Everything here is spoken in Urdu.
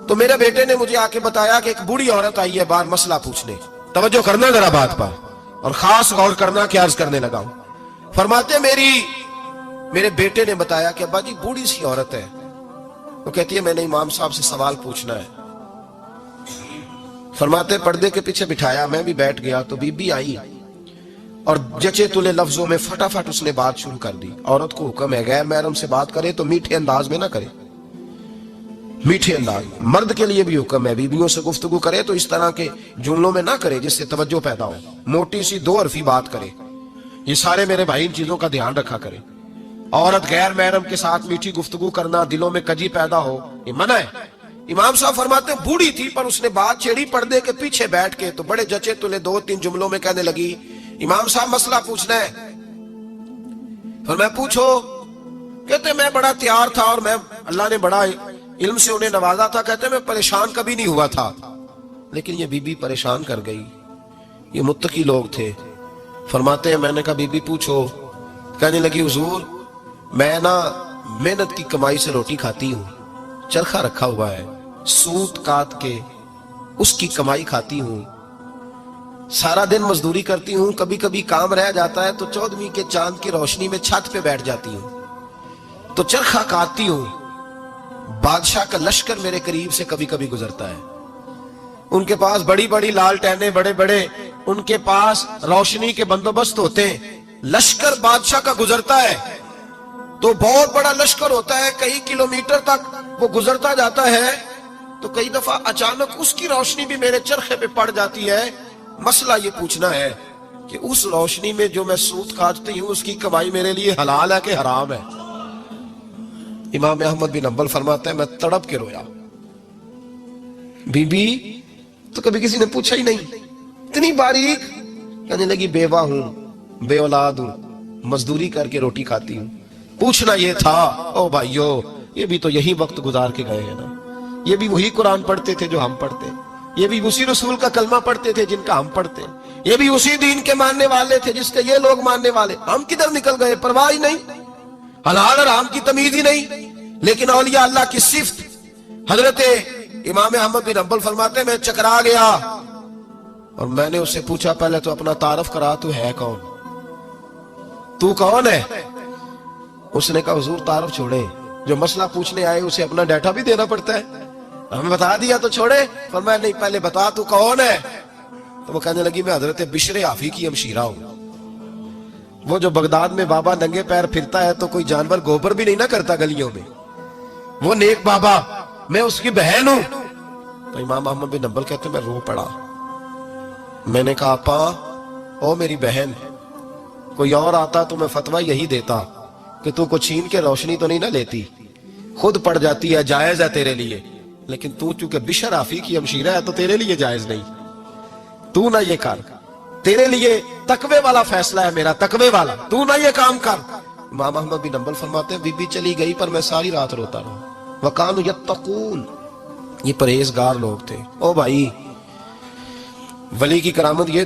تو میرے بیٹے نے مجھے آ کے بتایا کہ ایک بوڑھی عورت آئی ہے باہر مسئلہ پوچھنے. توجہ کرنا ذرا بات پر اور خاص غور کرنا کہ عرض کرنے لگا ہوں. فرماتے میرے بیٹے نے بتایا کہ ابا جی بوڑھی سی عورت ہے. وہ کہتی ہے میں نے امام صاحب سے سوال پوچھنا ہے. فرماتے پردے کے پیچھے بٹھایا, میں بھی بیٹھ گیا تو بی بی آئی اور جچے تلے لفظوں میں فٹافٹ اس نے بات شروع کر دی. عورت کو حکم ہے غیر محرم سے بات کرے تو میٹھے انداز میں نہ کرے, میٹھے انداز. مرد کے لیے بھی حکم ہے بیویوں سے گفتگو کرے تو اس طرح کے جملوں میں نہ کرے جس سے توجہ پیدا ہو, موٹی سی دو حرفی بات کرے. یہ سارے میرے بھائی ان چیزوں کا دھیان رکھا کرے. عورت غیر محرم کے ساتھ میٹھی گفتگو کرنا, دلوں میں کجی پیدا ہو, یہ منع ہے. امام صاحب فرماتے ہیں بوڑھی تھی پر اس نے بات چھیڑی پردے کے پیچھے بیٹھ کے, تو بڑے جچے تلے 2-3 جملوں میں کہنے لگی امام صاحب مسئلہ پوچھنا ہے. پھر میں پوچھو. کہتے میں بڑا تیار تھا اور میں اللہ نے بڑا علم سے انہیں نوازا تھا. کہتے میں پریشان کبھی نہیں ہوا تھا, لیکن یہ بی بی پریشان کر گئی. یہ متقی لوگ تھے. فرماتے ہیں میں نے کہا بی بی پوچھو. کہنے لگی حضور میں محنت کی کمائی سے روٹی کھاتی ہوں, چرخا رکھا ہوا ہے, سوت کاٹ کے اس کی کمائی کھاتی ہوں, سارا دن مزدوری کرتی ہوں, کبھی کبھی کام رہ جاتا ہے تو 14ویں کے چاند کی روشنی میں چھت پہ بیٹھ جاتی ہوں تو چرخا کاٹتی ہوں. بادشاہ کا لشکر میرے قریب سے کبھی کبھی گزرتا ہے, ان کے پاس بڑی بڑی لالٹینیں, بڑے بڑے ان کے پاس روشنی کے بندوبست ہوتے ہیں. لشکر بادشاہ کا گزرتا ہے تو بہت بڑا لشکر ہوتا ہے, کئی کلومیٹر تک وہ گزرتا جاتا ہے, تو کئی دفعہ اچانک اس کی روشنی بھی میرے چرخے پہ پڑ جاتی ہے. مسئلہ یہ پوچھنا ہے کہ اس روشنی میں جو میں سوت کاٹتی ہوں اس کی کمائی میرے لیے حلال ہے کہ حرام ہے؟ امام احمد بن حنبل فرماتا ہے میں تڑپ کے رویا. بی بی تو کبھی کسی نے پوچھا ہی نہیں, اتنی باریک. کہنے لگی بیوہ ہوں, بے اولاد ہوں, مزدوری کر کے روٹی کھاتی ہوں. پوچھنا یہ تھا. او بھائیو یہ بھی تو یہی وقت گزار کے گئے ہیں نا, یہ بھی وہی قرآن پڑھتے تھے جو ہم پڑھتے, یہ بھی اسی رسول کا کلمہ پڑھتے تھے جن کا ہم پڑھتے, یہ بھی اسی دین کے ماننے والے تھے جس کے یہ لوگ ماننے والے. ہم کدھر نکل گئے؟ پرواہ ہی نہیں, حلال حرام کی تمیز ہی نہیں. لیکن اولیاء اللہ کی صفت. حضرت امام احمد بن حنبل فرماتے ہیں میں چکرا گیا اور میں نے اس سے پوچھا پہلے تو اپنا تعارف کرا, تو ہے کون, تو کون ہے؟ اس نے کہا حضور تعارف چھوڑے, جو مسئلہ پوچھنے آئے اسے اپنا ڈیٹا بھی دینا پڑتا ہے, ہمیں بتا دیا تو چھوڑے. فرمایا نہیں پہلے بتا تو کون ہے. تو وہ کہنے لگی میں حضرت بشر حافی کی ہمشیرہ ہوں. وہ جو بغداد میں بابا ننگے پیر پھرتا ہے تو کوئی جانور گوبر بھی نہیں نہ کرتا گلیوں میں, وہ نیک بابا, میں اس کی بہن ہوں. تو امام احمد بن حنبل کہتے ہیں میں رو پڑا. میں نے کہا آپا او میری بہن, کوئی اور آتا تو میں فتویٰ یہی دیتا کہ تو کو چھین کے روشنی تو نہیں نہ لیتی, خود پڑ جاتی ہے, جائز ہے تیرے لیے. لیکن تو چونکہ بشر حافی کی ہمشیرہ ہے تو تیرے لیے جائز نہیں, تو نہ یہ کر, تیرے لیے تقوی والا فیصلہ ہے میرا, تقوی والا, تو نہ یہ کام کر. امام احمد بن حنبل فرماتے ہیں بی بی چلی گئی پر میں ساری رات روتا رہا. وَقَانُوا يَتَّقُونَ, یہ پرہیزگار لوگ تھے. او بھائی ولی کی کرامت یہ